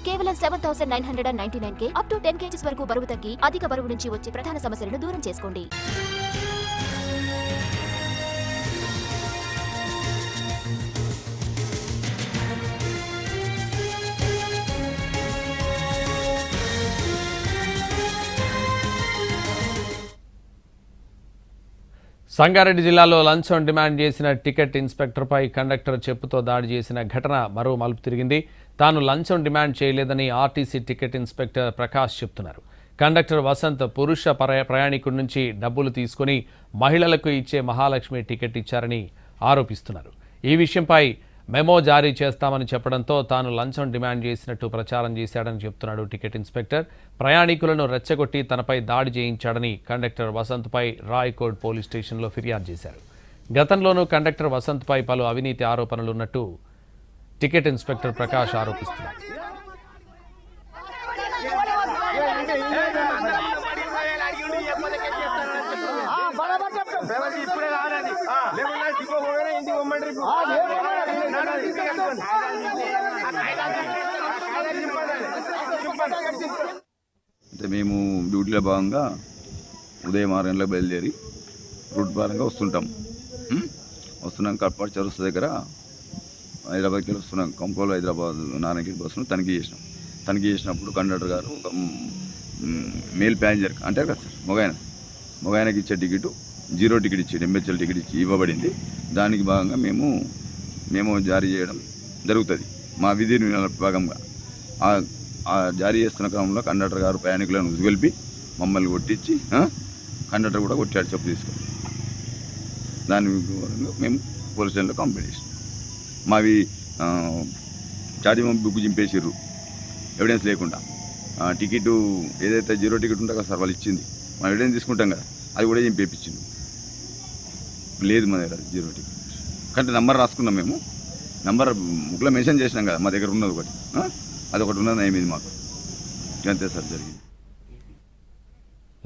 కేవలం 7,999 up to 10 kgs వరకు బరువు తగ్గి అధిక బరువు నుంచి వచ్చే ప్రధాన సమస్యలను దూరం చేసుకోండి. సంగారెడ్డి జిల్లాలో లంచం డిమాండ్ చేసిన టికెట్ ఇన్స్పెక్టర్పై కండక్టర్ చెప్పుతో దాడి చేసిన ఘటన మరో మలుపు తిరిగింది. తాను లంచం డిమాండ్ చేయలేదని ఆర్టీసీ టికెట్ ఇన్స్పెక్టర్ ప్రకాష్ చెప్తున్నారు. కండక్టర్ వసంత్ పురుష ప్రయాణికుడి నుంచి డబ్బులు తీసుకుని మహిళలకు ఇచ్చే మహాలక్ష్మి టికెట్ ఇచ్చారని ఆరోపిస్తున్నారు. ఈ విషయంపై మెమో జారీ చేస్తామని చెప్పడంతో తాను లంచం డిమాండ్ చేసినట్టు ప్రచారం చేశాడని చెప్తున్నాడు టికెట్ ఇన్స్పెక్టర్. ప్రయాణికులను రెచ్చగొట్టి తనపై దాడి చేయించాడని కండక్టర్ వసంత్పై రాయ్కోట్ పోలీస్ స్టేషన్లో ఫిర్యాదు చేశారు. గతంలోనూ కండక్టర్ వసంత్పై పలు అవినీతి ఆరోపణలున్నట్టు టికెట్ ఇన్స్పెక్టర్ ప్రకాష్ ఆరోపిస్తున్నారు. అంటే మేము డ్యూటీలో భాగంగా ఉదయం 6 గంటలకు బయలుదేరి రూట్ పరంగా వస్తున్నాం కట్పాడు చరుస్తు దగ్గర హైదరాబాద్కి వస్తున్నాం. కంకోలో హైదరాబాద్ నారాయణగిరి బస్సును తనిఖీ చేసినప్పుడు కండక్టర్ గారు మేల్ ప్యాసింజర్ అంటే కదా సార్ మొగాయనకి ఇచ్చే టికెట్ 0 టికెట్ ఇచ్చి ఎంహెచ్ఎల్ టికెట్ ఇచ్చి ఇవ్వబడింది. దానికి భాగంగా మేము జారీ చేయడం జరుగుతుంది. మా విధి భాగంగా ఆ జారీ చేస్తున్న క్రమంలో కండక్టర్ గారు ప్రయాణికులను ఉసిగొల్పి మమ్మల్ని కొట్టించి కండక్టర్ కూడా కొట్టాడు చెప్పు తీసుకొని. దాని మేము పోలీస్ స్టేషన్లో కంప్లైంట్ చేసినాం. మావి ఛార్జింగ్ బుక్ చింపేసిర్రు ఎవిడెన్స్ లేకుండా. టికెట్ ఏదైతే 0 టికెట్ ఉంటుందో కదా సార్ వాళ్ళు ఇచ్చింది, మనం ఎవిడెన్స్ తీసుకుంటాం కదా, అది కూడా చింపేపించింది. లేదు మన దగ్గర 0 టికెట్ కంటే నంబర్ రాసుకున్నాం. మేము నంబర్ బుక్లో మెన్షన్ చేసినాం కదా, మా దగ్గర ఉన్నది ఒకటి, అదొకటి ఉన్నది ఏమిది మాకు అంతే సార్ జరిగింది.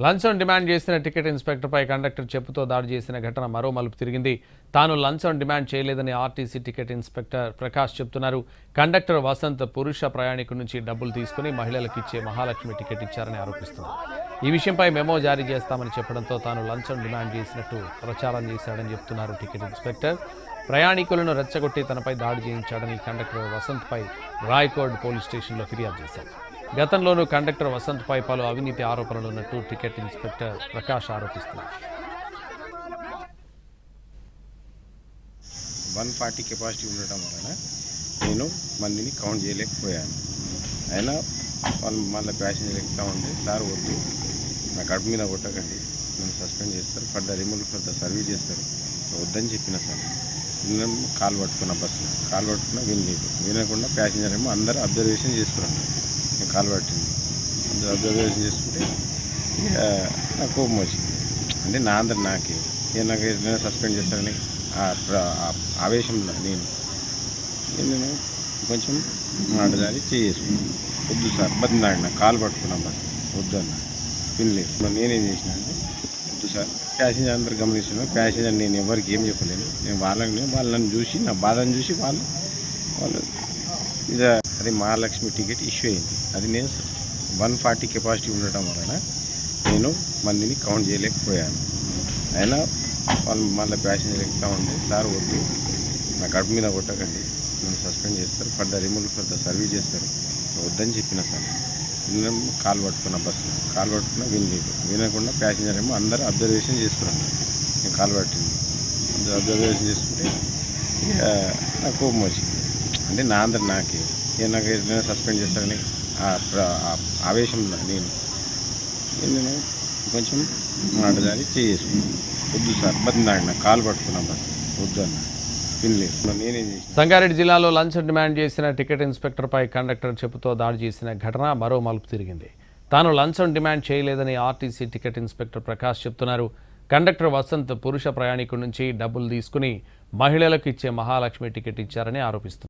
లంచం డిమాండ్ చేసిన టికెట్ ఇన్స్పెక్టర్పై కండక్టర్ చెప్పుతో దాడి చేసిన ఘటన మరో మలుపు తిరిగింది. తాను లంచం డిమాండ్ చేయలేదని ఆర్టీసీ టికెట్ ఇన్స్పెక్టర్ ప్రకాష్ చెప్తున్నారు. కండక్టర్ వసంత్ పురుష ప్రయాణికుడి నుంచి డబ్బులు తీసుకుని మహిళలకు ఇచ్చే మహాలక్ష్మి టికెట్ ఇచ్చారని ఆరోపిస్తున్నారు. ఈ విషయంపై మెమో జారీ చేస్తామని చెప్పడంతో తాను లంచం డిమాండ్ చేసినట్టు ప్రచారం చేశాడని చెప్తున్నారు టికెట్ ఇన్స్పెక్టర్. ప్రయాణికులను రెచ్చగొట్టి తనపై దాడి చేయించాడని కండక్టర్ వసంత్పై రాయ్కోట్ పోలీస్ స్టేషన్లో ఫిర్యాదు చేశారు. గతంలోనూ కండక్టర్ వసంత్పై పలు అవినీతి ఆరోపణలున్నట్టు టికెట్ ఇన్స్పెక్టర్ ప్రకాష్ ఆరోపిస్తున్నారు. 140 కెపాసిటీ ఉండటం వలన నేను మందిని కౌంట్ చేయలేకపోయాను. అయినా వాళ్ళు మళ్ళీ ప్యాసింజర్ ఎక్కుతా ఉంటే సార్ వద్దు, నా కడుపు మీద కొట్టకండి, నన్ను సస్పెండ్ చేస్తారు, ఫర్దర్ రిమూవ్ ఫర్దర్ సర్వీస్ చేస్తారు, వద్దని చెప్పిన సార్. కాలు పట్టుకున్న బస్సులో వినకుండా ప్యాసింజర్ ఏమో అందరూ అబ్జర్వేషన్ చేస్తున్నాను. నేను కాలు పట్టింది అందరూ అబ్జర్వేషన్ చేసుకుంటే నాకు కోపం వచ్చింది. అంటే నా అందరు నాకే నాకు ఏదైనా సస్పెండ్ చేస్తారని ఆవేశంలో నేను కొంచెం మాట జారి చేసుకున్నాను. వద్దు సార్ బతిలాడినా, కాలు పట్టుకున్నా బస్సు వద్దు అన్న వినలేదు. నేనేం చేసిన అంటే వద్దు సార్, ప్యాసింజర్ అందరు గమనిస్తున్నాను, ప్యాసింజర్ నేను ఎవరికి ఏం చెప్పలేను, నేను వాళ్ళని చూసి నా బాధను చూసి వాళ్ళు ఇది అది మహాలక్ష్మి టికెట్ ఇష్యూ అయింది. అది నేను 140 కెపాసిటీ ఉండటం వలన నేను మందిని కౌంట్ చేయలేకపోయాను. అయినా వాళ్ళు మళ్ళీ ప్యాసింజర్ ఎక్కుతా ఉంటే సార్ వద్దు, నా కడుపు మీద కొట్టకండి, నన్ను సస్పెండ్ చేస్తారు, ఫర్దర్ రిమూవ్ ఫర్దర్ సర్వీస్ చేస్తారు, వద్దని చెప్పిన సార్. కాలు పట్టుకున్న బస్సులో వినకుండా ప్యాసింజర్ ఏమో అందరూ అబ్జర్వేషన్ చేస్తున్నాను. నేను కాలు పట్టింది అందరూ అబ్జర్వేషన్ చేసుకుంటే నాకు కోపం వచ్చింది. అంటే నా అందరు నాకే నాకు ఏదైనా సస్పెండ్ చేస్తారని ఆవేశంలో నేను కొంచెం మాట జారి చేసుకున్నాను. వద్దు సార్ బతిలాడినా, కాలు పట్టుకున్నా బస్సు వద్దు అన్న వినలేదు. నేనేం చేసిన సంగారెడ్డి జిల్లాలో లంచం డిమాండ్ చేసిన టికెట్ ఇన్స్పెక్టర్పై కండక్టర్ చెప్పుతో దాడి చేసిన ఘటన మరో మలుపు తిరిగింది. తాను లంచం డిమాండ్ చేయలేదని ఆర్టీసీ టికెట్ ఇన్స్పెక్టర్ ప్రకాష్ చెప్తున్నారు. కండక్టర్ వసంత్ పురుష ప్రయాణికుడి నుంచి డబ్బులు తీసుకుని మహిళలకు ఇచ్చే మహాలక్ష్మి టికెట్ ఇచ్చారని ఆరోపిస్తున్నారు.